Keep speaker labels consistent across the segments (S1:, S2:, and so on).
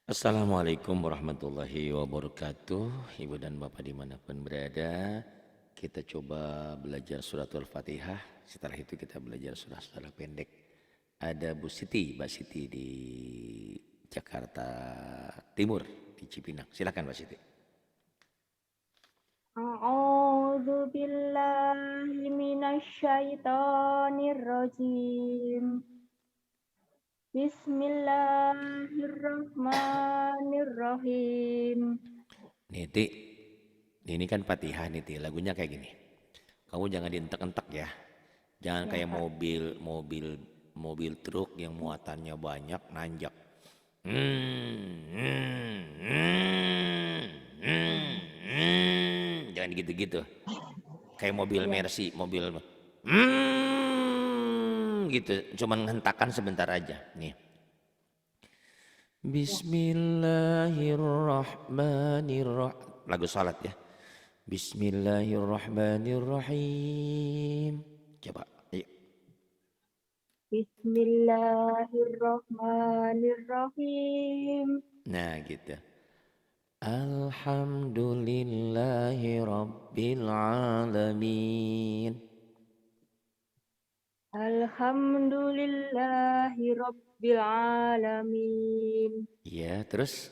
S1: Assalamualaikum warahmatullahi wabarakatuh. Ibu dan bapak dimanapun berada, kita coba belajar surat Al-Fatihah. Setelah itu kita belajar surah-surah pendek. Ada Bu Siti, Mbak Siti di Jakarta Timur, di Cipinang. Silakan Mbak Siti.
S2: A'udzu billahi minasyaitonir rajim. Bismillahirrahmanirrahim.
S1: Niti, ini kan Fatihah Niti, lagunya kayak gini. Kamu jangan dientek-entek ya. Jangan
S2: Ya,
S1: kayak
S2: Pak.
S1: mobil truk yang muatannya banyak nanjak. Jangan gitu-gitu. Kayak mobil
S2: Ya.
S1: Mercy, mobil gitu. Cuman ngentakan sebentar aja. Nih.
S2: Ya.
S1: Bismillahirrahmanirrahim. Lagu salat ya. Bismillahirrahmanirrahim. Coba. Ayo.
S2: Bismillahirrahmanirrahim.
S1: Nah gitu. Alhamdulillahi Rabbil Alamin.
S2: Alhamdulillahi rabbil alamin.
S1: Ya, terus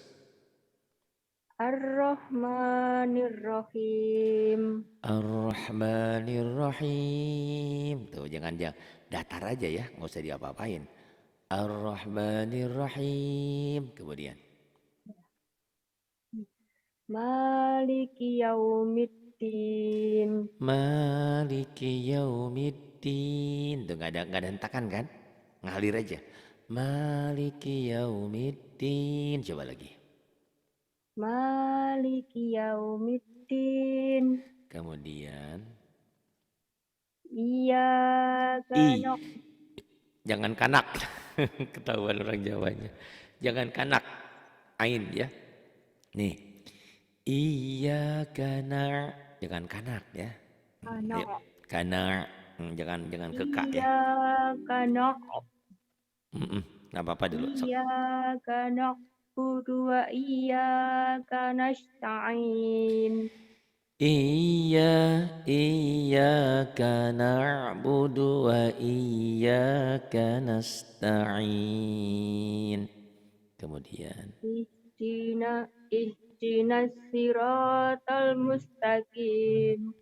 S2: Ar-Rahmanir-Rahim.
S1: Ar-Rahmanir-Rahim. Tuh, jangan datar aja ya, nggak usah diapa-apain. Ar-Rahmanir-Rahim. Kemudian
S2: Maliki yaumiddin.
S1: Maliki Yaumiddin. Tuh, nggak ada hentakan kan? Ngalir aja. Maliki Yaumiddin. Coba lagi.
S2: Maliki yaumiddin.
S1: Kemudian
S2: Iyyaka
S1: I.
S2: na'budu
S1: Jangan kanak. Ketahuan orang Jawanya. Jangan kanak. Ain ya. Nih. Iya kanar. Jangan kanak ya.
S2: wa
S1: Ayo. Kanar. Jangan ke kak ya.
S2: Iyyaka na'budu
S1: Nggak apa-apa dulu. Sok.
S2: Iyyaka na'budu wa iyyaka nasta'in.
S1: Iyyaka na'budu wa iyyaka nasta'in. Kemudian
S2: Ihdina ihdinas siratal mustaqim.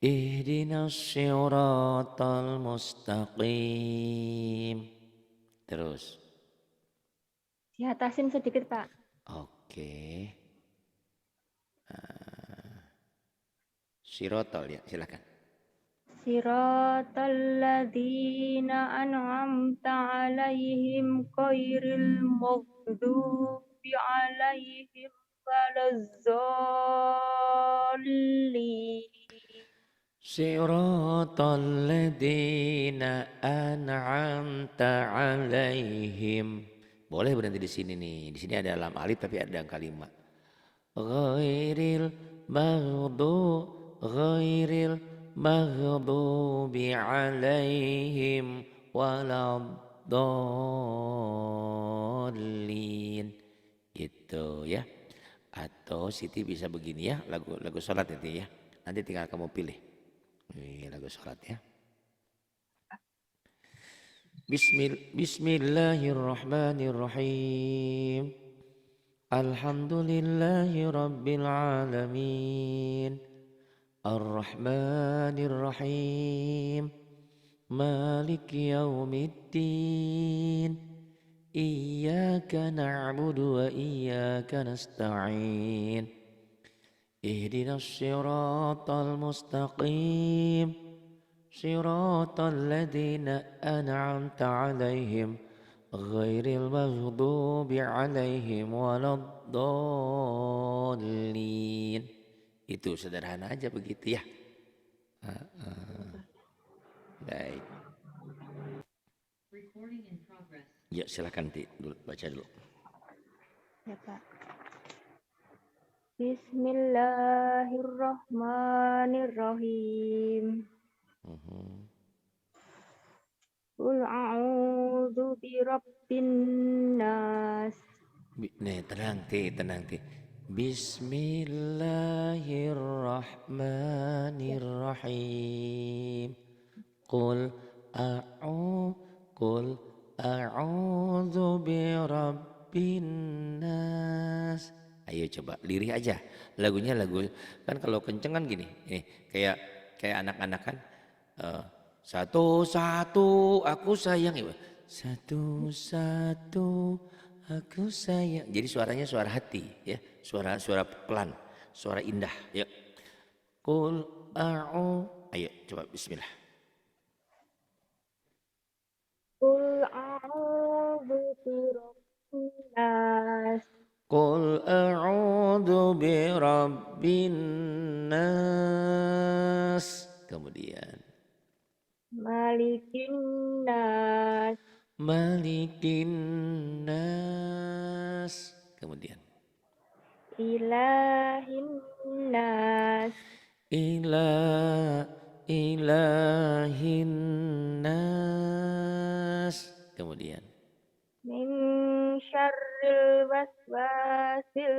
S1: ihdinas siratal mustaqim. Terus.
S2: Diatasin sedikit, Pak.
S1: Oke. Sirotol ya, silakan.
S2: Siratal ladzina an'amta 'alaihim ghairil maghdubi 'alaihim waladdallin.
S1: Siratal ladzina an'amta 'alaihim. Boleh berhenti di sini nih. Di sini ada lam alif tapi ada angka 5. Ghairil maghdu ghairil maghdubi 'alaihim waladdallin. Gitu ya. Atau Siti bisa begini ya, lagu salat itu ya. Nanti tinggal kamu pilih. Ini lagu salat ya. Bismillahirrahmanirrahim. Alhamdulillahi rabbil alamin. Ar-Rahmanir-Rahim. Maliki yaumiddin. Iyyaka na'budu wa iyyaka nasta'in. Ihdinas siratal mustaqim. Siratal ladzina an'amta 'alaihim ghairil maghdubi 'alaihim waladdallin. Itu sederhana aja begitu ya. Baik. Ya silakan dulu baca dulu.
S2: Ya, Pak. Bismillahirrahmanirrahim. Qul a'udzu birabbin nas.
S1: Nih, tenang ti. Bismillahirrahmanirrahim. Qul a'u Qul a'udzu birabbin nas. Ayo coba lirih aja. Lagunya lagu kan kalau kenceng kan gini. Kayak kayak anak-anak kan eh, satu-satu aku sayang ya. Satu-satu aku sayang. Jadi suaranya suara hati ya, suara pelan, suara indah ya. Qul a'u. Ayo coba bismillah.
S2: Qul a'udzu birabbin nas.
S1: Qul a'udzu birabbin nas. Kemudian
S2: Malikin nas.
S1: Malikin nas. Kemudian
S2: Ilahin nas.
S1: ila ilahin nas. Kemudian
S2: Min syarril waswasil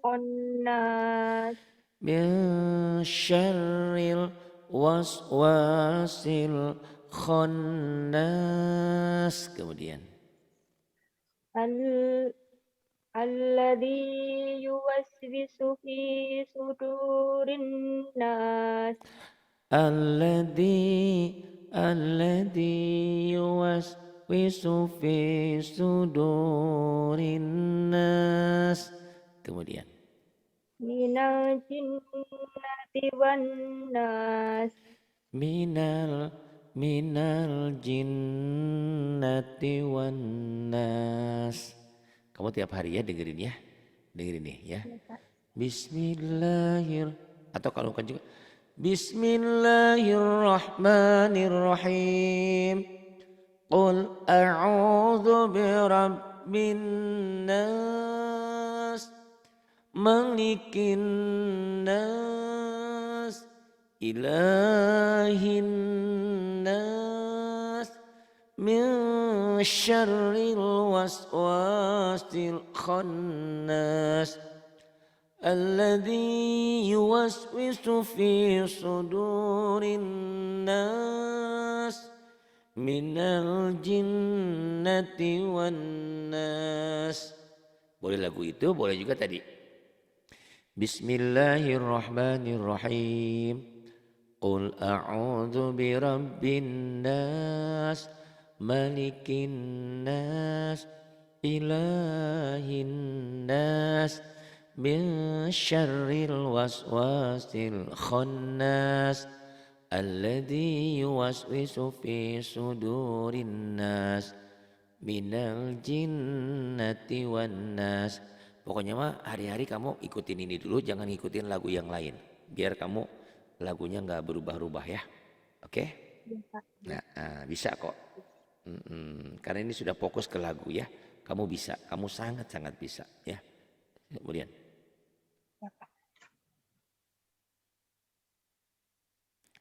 S2: khannas.
S1: min syarril waswasil khannas. Kemudian
S2: Al alladzi yuwaswisu fi sudurin nas.
S1: alladzi yuwaswisu fi sudurin nas. Kemudian
S2: Minal jinnati wan nas.
S1: minal jinnati wan nas. Kamu tiap hari ya dengerin nih ya. Bismillahir atau kalau kan juga Bismillahirrahmanirrahim. Qul a'udzu birabbin nas, malikin nas, ilahin nas, min syarril waswasil khannas. Alladzi yuwaswisu fi sudurin nas minal jinnati wan nas. Boleh lagu itu, boleh juga tadi. Bismillahirrahmanirrahim. Qul a'udzu birabbin nas, malikin nas, ilahin nas, min syarril waswasil khannas. Alladzi yuwaswisu fi sudurin nas minal jinnati wan nas. Pokoknya mah hari-hari kamu ikutin ini dulu, jangan ikutin lagu yang lain. Biar kamu lagunya nggak berubah-ubah ya. Oke? Nah, bisa kok. Karena ini sudah fokus ke lagu ya. Kamu bisa, kamu sangat-sangat bisa ya. Kemudian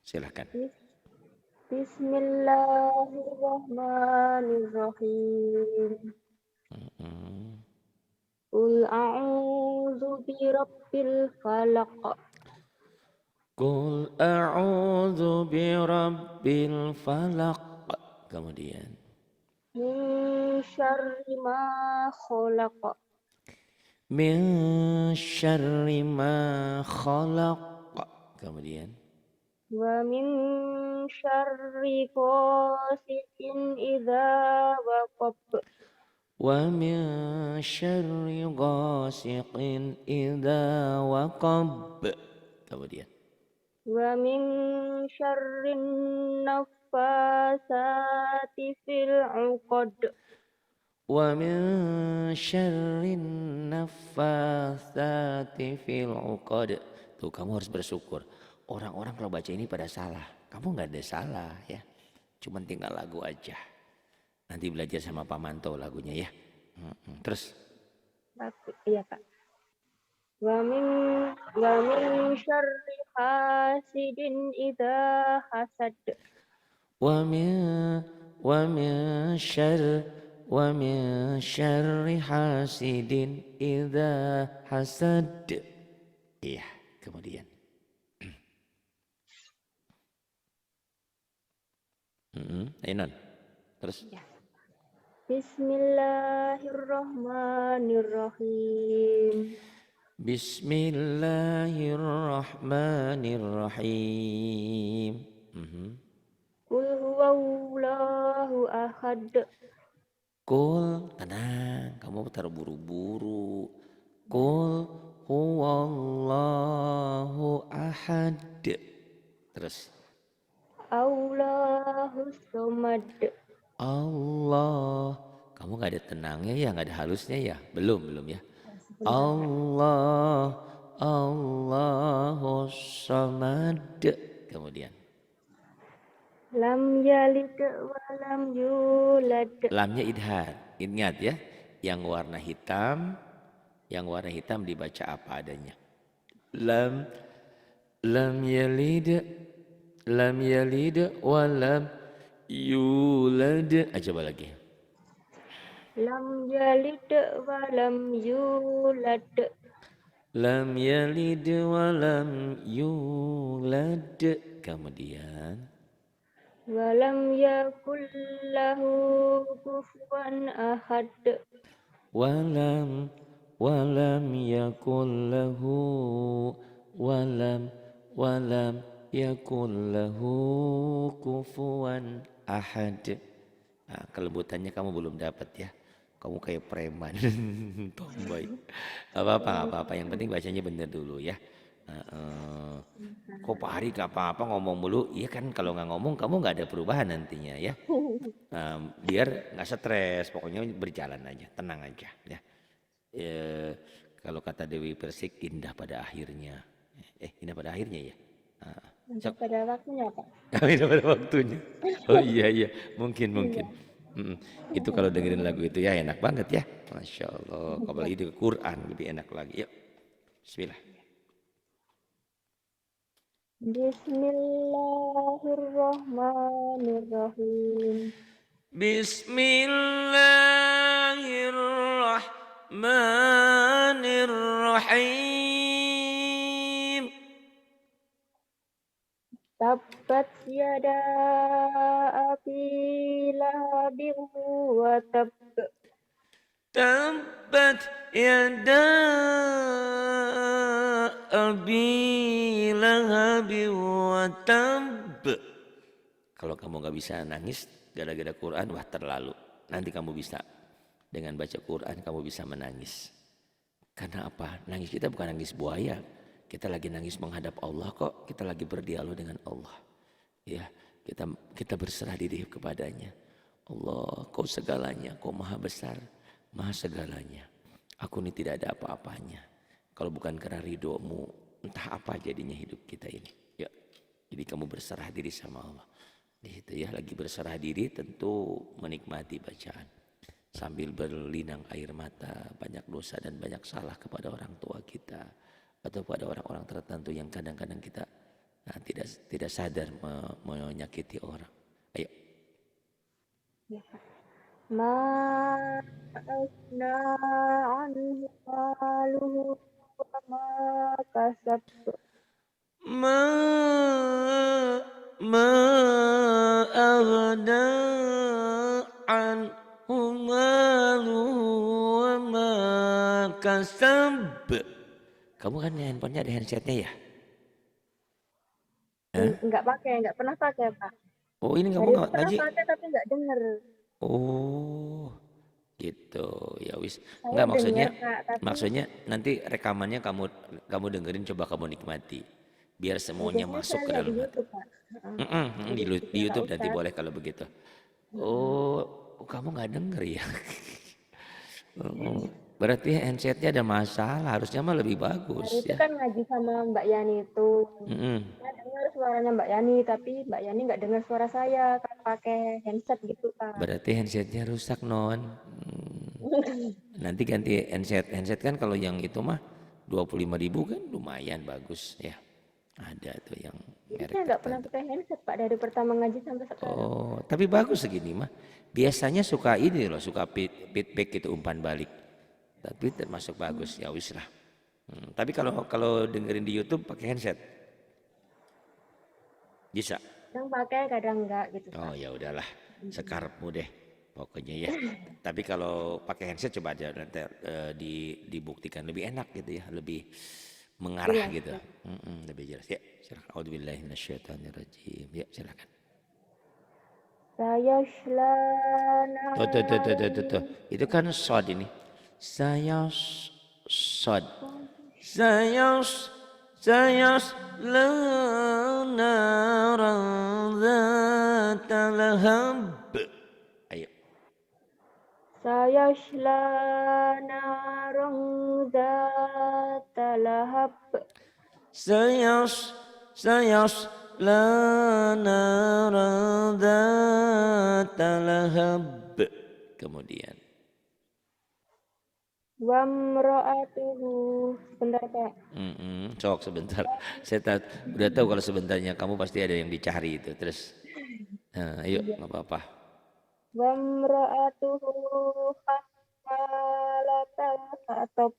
S1: silahkan.
S2: Bismillahirrahmanirrahim. Qul a'udzu birabbil falaq.
S1: Qul a'udzu birabbil falaq. Kemudian
S2: Min syarri ma khalaq.
S1: min syarri ma khalaq. Kemudian
S2: Wa min syarri ghasiqin idza waqab.
S1: wa min syarri ghasiqin idza waqab. Kemudian
S2: Wa min syarrin naffasati fil 'uqad.
S1: wa min syarrin naffatsati fil 'uqad. Tuh kamu harus bersyukur. Orang-orang kalau baca ini pada salah. Kamu nggak ada salah ya. Cuman tinggal lagu aja. Nanti belajar sama Pak Manto lagunya ya. Terus
S2: Iya, Kak. Wa min syarri hasidin idza hasad.
S1: wa min ومن شر ومن شر حاسد إذا حسد. Iya, kemudian. Ainan, terus.
S2: Ya. Bismillahirrahmanirrahim.
S1: Bismillahirrahmanirrahim.
S2: Qul huwallahu ahad.
S1: Qul, tenang, kamu terburu-buru. Qul huwallahu ahad. Terus.
S2: Allahus somad.
S1: Allah. Kamu nggak ada tenangnya ya, nggak ada halusnya ya? Belum ya. Allah, Allahus samad. Kemudian.
S2: Lam yalid wa lam yulad.
S1: Lamnya idhar. Ingat ya, yang warna hitam dibaca apa adanya. Lam yalid wa lam yulad. Coba lagi.
S2: Lam yalid wa lam yulad.
S1: Lam yalid wa lam yulad. Kemudian.
S2: Walam yakul lahu kufuwan ahad.
S1: Walam yakul lahu kufuwan ahad. Nah, kelembutannya kamu belum dapat ya. Kamu kayak preman. Tomboy. Apa-apa. Yang penting bacanya benar dulu ya. Kok Pak Hari gak apa-apa ngomong mulu? Iya kan, kalau nggak ngomong kamu nggak ada perubahan nantinya ya. Biar nggak stres, pokoknya berjalan aja, tenang aja ya. Kalau kata Dewi Persik, indah pada akhirnya. Indah pada akhirnya ya.
S2: Indah pada waktunya Pak.
S1: Indah pada waktunya. Oh iya, mungkin. Itu kalau dengerin lagu itu ya enak banget ya. Masya Allah. Apalagi di Quran lebih enak lagi. Yuk, bismillah.
S2: Bismillahirrahmanirrahim.
S1: Bismillahirrahmanirrahim.
S2: Tabbat yada abi lahabin wa tab.
S1: Tabbat yada abi lahabin wa tab. Kalau kamu nggak bisa nangis gara-gara Quran, wah terlalu. Nanti kamu bisa dengan baca Quran kamu bisa menangis. Karena apa? Nangis kita bukan nangis buaya. Kita lagi nangis menghadap Allah kok. Kita lagi berdialog dengan Allah. Ya, kita berserah diri kepadanya. Allah, kau segalanya, kau maha besar, maha segalanya. Aku ini tidak ada apa-apanya. Kalau bukan karena ridhomu, entah apa jadinya hidup kita ini. Ya, jadi kamu berserah diri sama Allah. Itu ya, lagi berserah diri tentu menikmati bacaan. Sambil berlinang air mata, banyak dosa dan banyak salah kepada orang tua kita. Atau pada orang-orang tertentu yang kadang-kadang kita tidak sadar menyakiti orang. Ayo.
S2: Ma asna anhu maluhu wa ma kasab.
S1: Ma aghna anhu maluhu wa ma kasab. Kamu kan handphonenya ada handsetnya ya?
S2: Enggak pernah pakai Pak.
S1: Oh ini kamu nggak
S2: pernah
S1: ngaji?
S2: pakai tapi enggak dengar.
S1: Oh gitu ya wis.
S2: Saya
S1: Enggak maksudnya
S2: dengar, Kak, tapi
S1: maksudnya nanti rekamannya kamu dengerin, coba kamu nikmati. Biar semuanya
S2: biasanya
S1: masuk
S2: saya
S1: ke
S2: lihat di
S1: dalam hati.
S2: YouTube Pak.
S1: Di YouTube nanti boleh kalau begitu. Oh, kamu nggak denger ya? Berarti handsetnya ada masalah. Harusnya mah lebih bagus
S2: Hari itu
S1: ya.
S2: kan ngaji sama Mbak Yani itu. Saya dengar suaranya Mbak Yani, tapi Mbak Yani nggak dengar suara saya kan pakai handset gitu Kak.
S1: Berarti handsetnya rusak non. Nanti ganti handset. Handset kan kalau yang itu mah 25.000 kan lumayan bagus ya. Ada tuh yang
S2: Jadi
S1: merek
S2: saya nggak pernah
S1: tertentu.
S2: pakai handset Pak dari pertama ngaji sampai sekarang.
S1: Oh, tapi bagus segini mah. Biasanya suka ini loh, suka feedback itu umpan balik. Tapi termasuk bagus ya wis lah. Tapi kalau kalau dengerin di YouTube pakai handset bisa.
S2: Kadang pakai, kadang enggak gitu
S1: Oh
S2: Pak.
S1: ya udahlah, sekarepmu deh pokoknya ya. Tapi kalau pakai handset coba aja nanti dibuktikan lebih enak gitu ya, lebih mengarah
S2: Jelas
S1: gitu.
S2: Pak.
S1: Lebih jelas ya. Silakan. Auzubillahi minasyaitonirrajim. Ya silakan.
S2: Saya
S1: Tuh. Itu kan sod ini. Saya sod. Saya saya lana talahab. Ayo.
S2: Sayasla narang zata lahab.
S1: Saya lana talahab. Kemudian.
S2: Wamra'atuhu. Sebentar Pak.
S1: Sok sebentar. Saya udah tahu kalau sebentarnya kamu pasti ada yang dicari itu. Terus, ayo
S2: Iya.
S1: nggak apa-apa.
S2: Wamra'atuhu hammalatal hatab.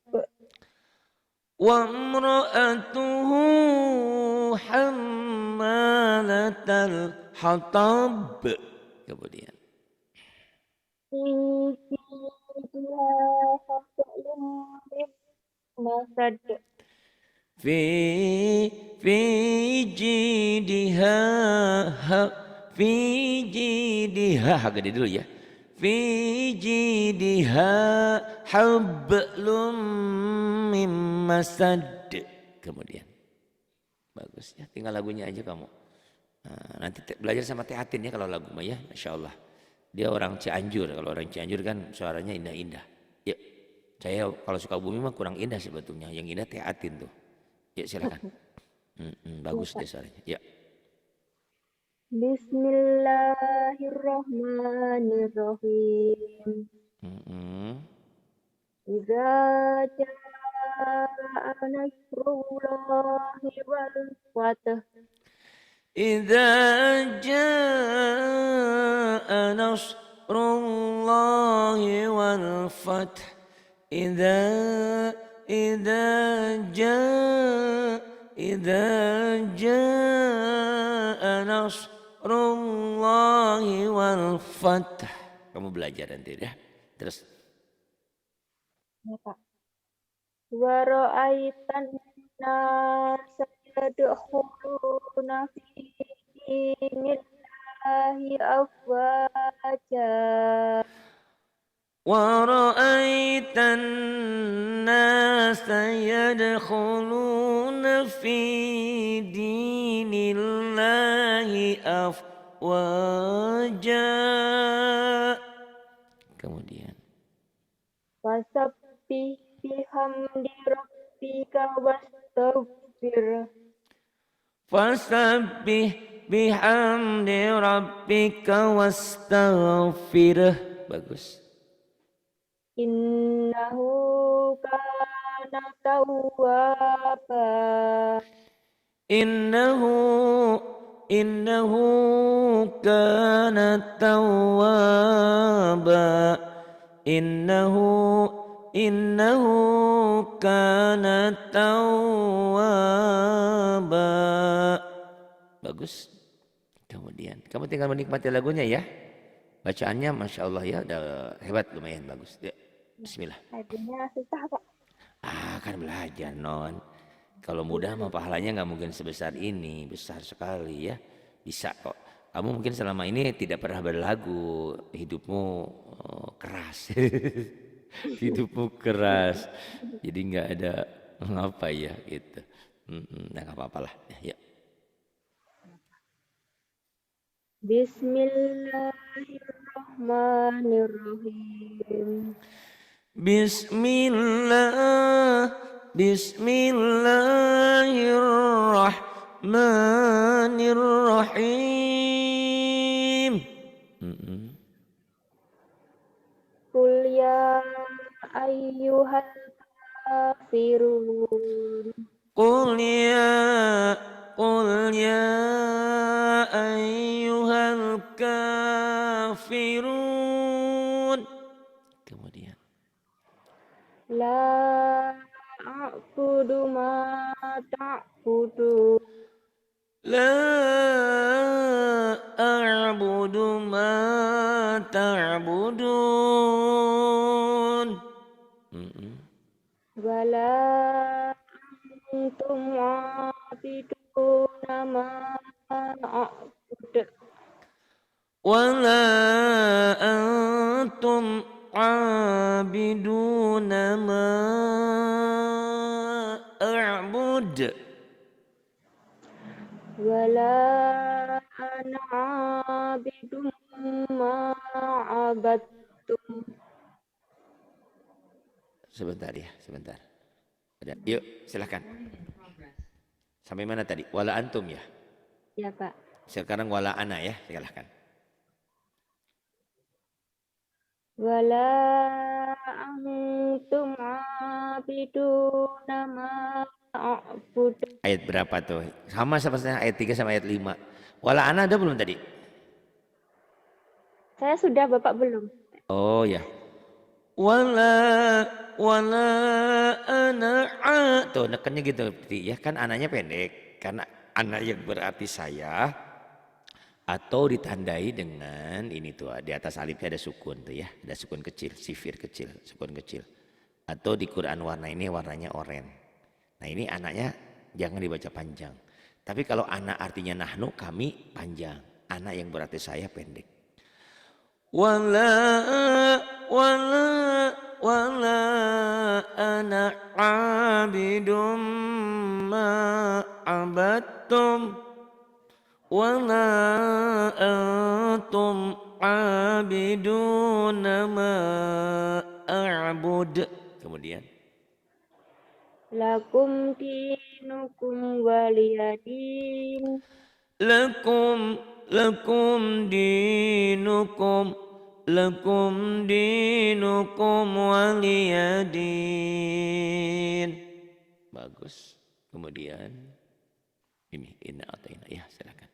S1: Wa imra'atuhu hammalatal hatab. Kemudian.
S2: Fi jidiha hablum min masad.
S1: Fi fi jidiha fi jidiha gede dulu ya. Fi jidiha hablum mim masad. Kemudian bagus ya, tinggal lagunya aja kamu. Nah, nanti belajar sama Teatin ya kalau lagu mah ya, Masya Allah. Dia orang Cianjur, kalau orang Cianjur kan suaranya indah-indah. Ya, saya kalau suka bumi mah kurang indah sebetulnya, yang indah Teatin tuh. Ya silakan.
S2: Ya,
S1: Bagus
S2: Pak.
S1: deh suaranya. Ya.
S2: Bismillahirrahmanirrahim.
S1: Mm-mm.
S2: Iza jaa nasrullahi wal fath.
S1: Idza jaa nasrullahi wal fath. Idza idza jaa idza jaa nasrullahi wal fath. Kamu belajar nanti ya. Terus
S2: Ya, Pak. Wa ra'aitan nasa yadkhuluna fi dinillahi afwaja.
S1: ورأيت الناس يدخلون في دين الله أفواجا. Kemudian
S2: Fasabbih bihamdi rabbika wastaghfir.
S1: fasabbih bihamdi rabbika wastaghfirah. Bagus.
S2: Innahu kana tawwaba.
S1: Innahu innahu kana tawwaba. Innahu innahu kana tawwaba. Bagus. Kemudian kamu tinggal menikmati lagunya ya. Bacaannya Masya Allah ya, udah hebat, lumayan bagus. Ya, bismillah.
S2: Lagunya susah, Pak.
S1: Kan belajar non. Kalau mudah mah pahalanya nggak mungkin sebesar ini, besar sekali ya. Bisa kok. Kamu mungkin selama ini tidak pernah berlagu, hidupmu keras, hidupmu keras. Jadi nggak ada ngapa ya gitu. Nah nggak apa-apa lah. Ya.
S2: Bismillahirrahmanirrahim.
S1: Bismillahirrahmanirrahim.
S2: Qul ya ayyuhal kafirun.
S1: Qul ya Qul ya ayyuhal kafirun. Kemudian
S2: La a'budu ma ta'budu.
S1: la a'budu ma ta'budun.
S2: Wala antum a'biduna ma a'budu.
S1: Wala antum abiduna ma a'bud.
S2: Wala ana abidum ma abattum.
S1: Sebentar ya, sebentar. Yuk, silahkan. Sampai mana tadi? Wala antum ya?
S2: Ya, Pak.
S1: Sekarang wala ana ya, silahkan.
S2: Wala antum abiduna ma a'budu.
S1: Ayat berapa tuh? Sama sepertinya ayat 3 sama ayat 5. Wala ana ada belum tadi?
S2: Saya sudah, Bapak belum.
S1: Oh ya. Wala ana tuh nekennya gitu ya kan anaknya pendek karena anak yang berarti saya atau ditandai dengan ini tuh di atas alifnya ada sukun tuh ya, ada sukun kecil, sifir kecil, sukun kecil. Atau di Quran warna ini warnanya oranye. Nah ini anaknya jangan dibaca panjang. Tapi kalau anak artinya nahnu kami panjang, anak yang berarti saya pendek. Wala wala ana abidum ma abattum wala antum abiduna ma a'bud. Kemudian
S2: Lakum dinukum waliyadin.
S1: lakum dinukum waliyadin. Bagus. Kemudian ini ataina ya silakan.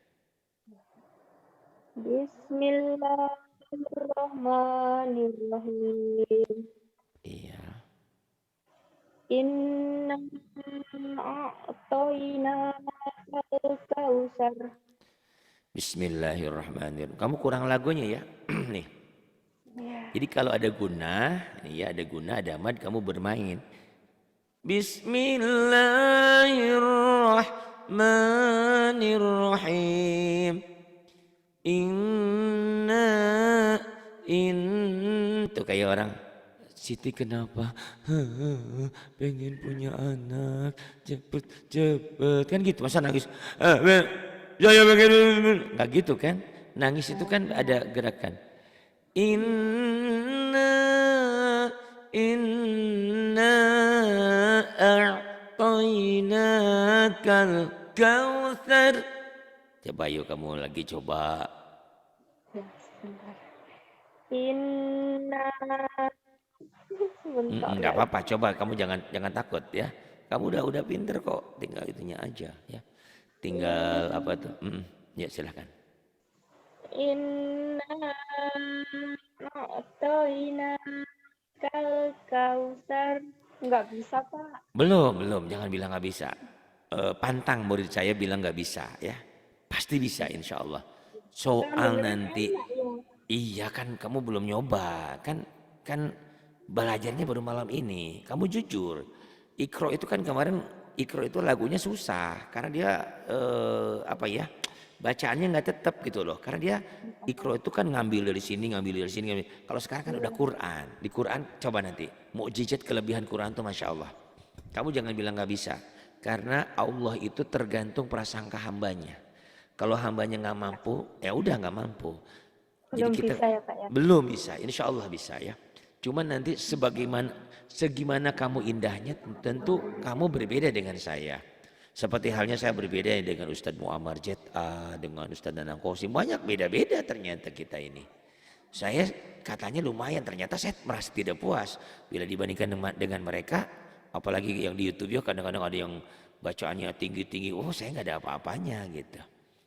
S2: Bismillahirrahmanirrahim.
S1: Iya.
S2: Inna a'toina al-kausar.
S1: Bismillahirrahmanirrahim. Kamu kurang lagunya ya. Nih. Jadi kalau ada guna, ya ada guna, ada mad, kamu bermain. Bismillahirrahmanirrahim. Tuh kayak orang. Siti kenapa? Pengen punya anak, cepet kan gitu. Masa nangis? Saya pengen, nggak gitu kan? Nangis itu kan ada gerakan. Inna a'tainakal kautsar. Coba yuk kamu lagi coba.
S2: Inna.
S1: Enggak apa-apa, coba kamu jangan takut ya. Kamu udah pinter kok, tinggal itunya aja ya. Tinggal apa tuh? Ya silahkan.
S2: Inna a'toina kausar. Enggak bisa, Pak.
S1: Belum, jangan bilang nggak bisa. Pantang murid saya bilang nggak bisa ya. Pasti bisa insya Allah. Soal nanti, iya kan kamu belum nyoba kan belajarnya baru malam ini. Kamu jujur, Iqra itu kan kemarin Iqra itu lagunya susah karena dia bacaannya nggak tetap gitu loh. Karena dia Iqra itu kan ngambil dari sini. Kalau sekarang kan udah Quran. Di Quran coba nanti mukjizat kelebihan Quran tuh masya Allah. Kamu jangan bilang nggak bisa karena Allah itu tergantung prasangka hambanya. Kalau hambanya nggak mampu, ya udah nggak mampu.
S2: Belum
S1: Jadi kita
S2: bisa ya, Pak ya?
S1: belum bisa, insya Allah bisa ya. Cuman nanti segimana kamu indahnya tentu kamu berbeda dengan saya. Seperti halnya saya berbeda dengan Ustadz Muammar Jet'a, dengan Ustadz Nanang Qasim. Banyak beda-beda ternyata kita ini. Saya katanya lumayan, ternyata saya merasa tidak puas. Bila dibandingkan dengan mereka, apalagi yang di YouTube ya kadang-kadang ada yang bacaannya tinggi-tinggi, oh saya nggak ada apa-apanya gitu.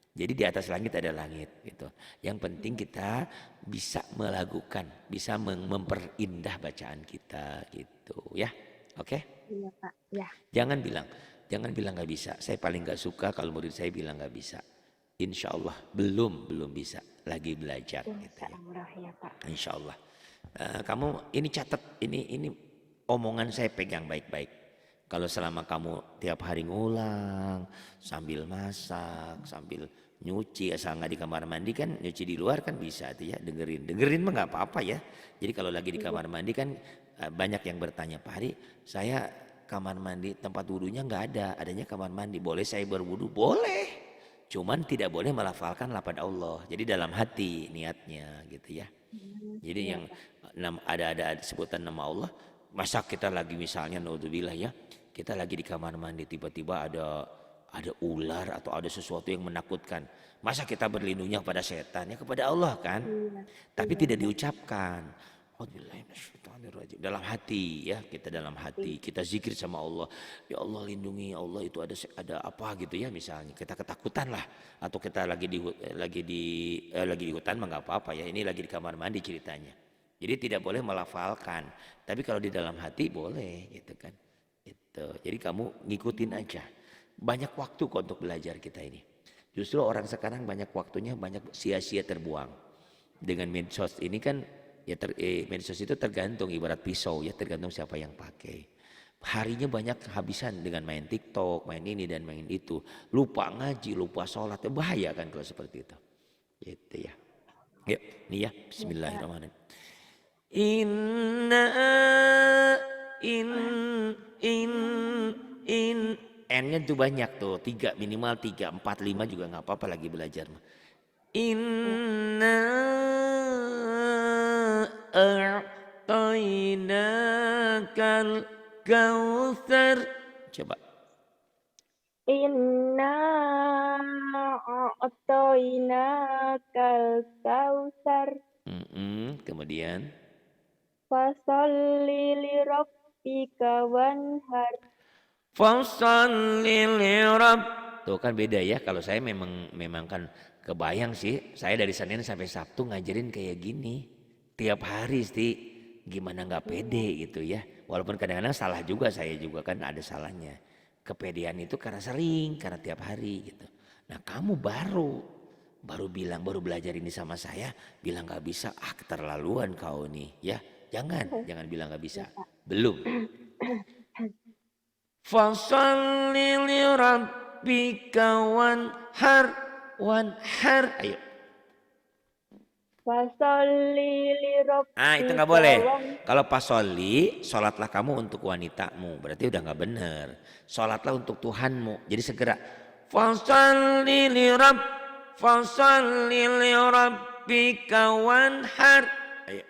S1: Jadi di atas langit ada langit gitu. Yang penting kita bisa melakukan, bisa memperindah bacaan kita gitu ya. Oke?
S2: Iya Pak. Ya.
S1: Jangan bilang nggak bisa. Saya paling nggak suka kalau murid saya bilang nggak bisa. Insya Allah belum bisa, lagi belajar gitu ya.
S2: Ya Pak.
S1: Insya Allah. Kamu ini catat, ini omongan saya pegang baik-baik. Kalau selama kamu tiap hari ngulang, sambil masak, sambil nyuci, asal nggak di kamar mandi kan, nyuci di luar kan bisa tuh ya, dengerin mah nggak apa-apa ya. Jadi kalau lagi di kamar mandi kan banyak yang bertanya, Pak Hari, saya kamar mandi tempat wudhunya nggak ada, adanya kamar mandi, boleh saya berwudhu? Boleh, cuman tidak boleh melafalkan lafaz Allah. Jadi dalam hati niatnya gitu ya. Jadi yang ada sebutan nama Allah, masa kita lagi misalnya naudzubillah ya, kita lagi di kamar mandi tiba-tiba ada ular atau ada sesuatu yang menakutkan. Masa kita berlindungnya kepada setan, ya kepada Allah kan? Tapi tidak diucapkan. Dalam hati ya, kita dalam hati kita zikir sama Allah. Ya Allah lindungi, ya Allah itu ada apa gitu ya, misalnya kita ketakutan lah, atau kita lagi di hutan mah nggak apa-apa ya. Ini lagi di kamar mandi ceritanya. Jadi tidak boleh melafalkan. Tapi kalau di dalam hati boleh gitu kan. Itu. Jadi kamu ngikutin aja. Banyak waktu kok untuk belajar kita ini. Justru orang sekarang banyak waktunya banyak sia-sia terbuang. Dengan medsos ini kan ya medsos itu tergantung ibarat pisau ya, tergantung siapa yang pakai. Harinya banyak kehabisan dengan main TikTok, main ini dan main itu. Lupa ngaji, lupa sholat. Bahaya kan kalau seperti itu. Gitu ya. Yuk, nih ya. Bismillahirrahmanirrahim. Inna N-nya tuh banyak tuh, 3 minimal 3, 4, 5 juga nggak apa-apa lagi belajar mah. Inna a'tainakal kautsar. Coba.
S2: Inna a'tainakal kautsar.
S1: Kemudian
S2: Fasholli lirabbika wanhar.
S1: Fasholli lirabb. Tuh kan beda ya, kalau saya memang kan kebayang sih, saya dari Senin sampai Sabtu ngajarin kayak gini tiap hari sih, gimana nggak pede gitu ya. Walaupun kadang-kadang salah juga, saya juga kan ada salahnya. Kepedean itu karena sering, karena tiap hari gitu. Nah kamu baru belajar ini sama saya, bilang nggak bisa, keterlaluan kau nih ya. Jangan bilang nggak bisa, belum. Fasholli lirabbika wanhar. Ayo.
S2: Fasholli lirabbika.
S1: Itu nggak boleh. Kalau fasholli, sholatlah kamu untuk wanitamu, berarti udah nggak bener. Sholatlah untuk Tuhanmu. Jadi segera. Fasholli lirabbika wanhar. Ayo.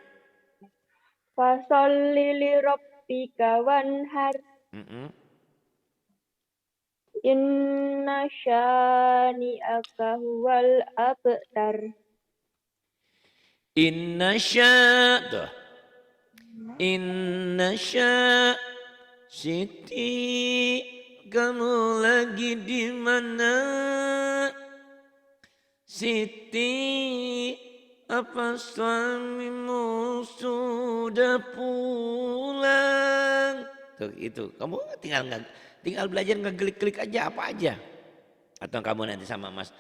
S2: Fasholli lirabbika wanhar. Inna syani'aka huwal abtar.
S1: Inna Siti, kamu lagi di mana? Siti, apa suamimu sudah pulang? Tuh itu, kamu tinggal belajar ngeklik-klik aja apa aja. Atau kamu nanti sama Mas,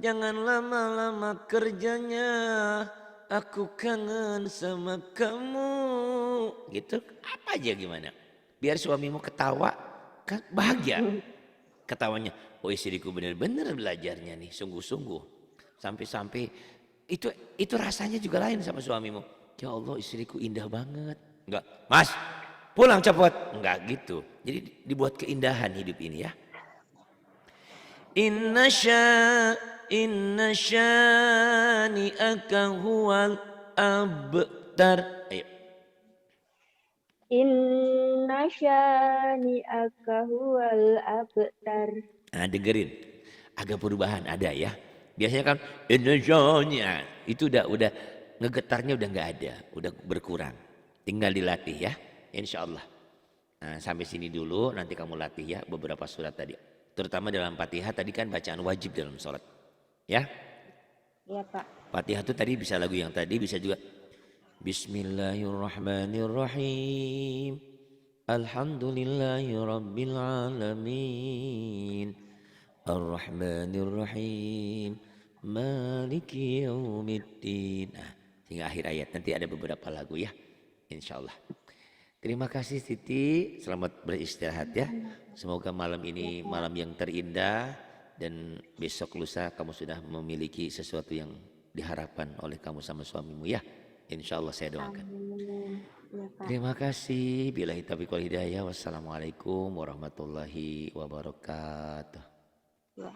S1: jangan lama-lama kerjanya, aku kangen sama kamu. Gitu, apa aja gimana? Biar suamimu ketawa, kan bahagia. Ketawanya, oh istriku benar-benar belajarnya nih, sungguh-sungguh. Sampai-sampai itu rasanya juga lain sama suamimu. Ya Allah istriku indah banget. Enggak, Mas pulang cepet. Enggak gitu. Jadi dibuat keindahan hidup ini ya. Inna syani'aka huwal abtar. Ayo.
S2: Inna syani'aka huwal abtar.
S1: Nah dengerin, agak perubahan ada ya. Biasanya kan Indonesia itu udah ngegetarnya udah nggak ada, udah berkurang. Tinggal dilatih ya, insya Allah. Nah, sampai sini dulu, nanti kamu latih ya beberapa surat tadi. Terutama dalam Fatihah tadi kan bacaan wajib dalam sholat. Ya,
S2: Iya, Pak.
S1: Fatihah itu tadi bisa lagu yang tadi, bisa juga Bismillahirrahmanirrahim. Alhamdulillahi rabbil alamin. Ar-Rahmanir-Rahim. Maliki yaumiddin. Nah, hingga akhir ayat. Nanti ada beberapa lagu ya. Insya Allah. Terima kasih Siti. Selamat beristirahat ya. Semoga malam ini malam yang terindah. Dan besok lusa kamu sudah memiliki sesuatu yang diharapkan oleh kamu sama suamimu ya. Insya Allah saya doakan.
S2: Amin. Ya, Pak.
S1: Terima kasih. Billahi taufiq wal hidayah. Wassalamualaikum warahmatullahi wabarakatuh.
S2: Ya.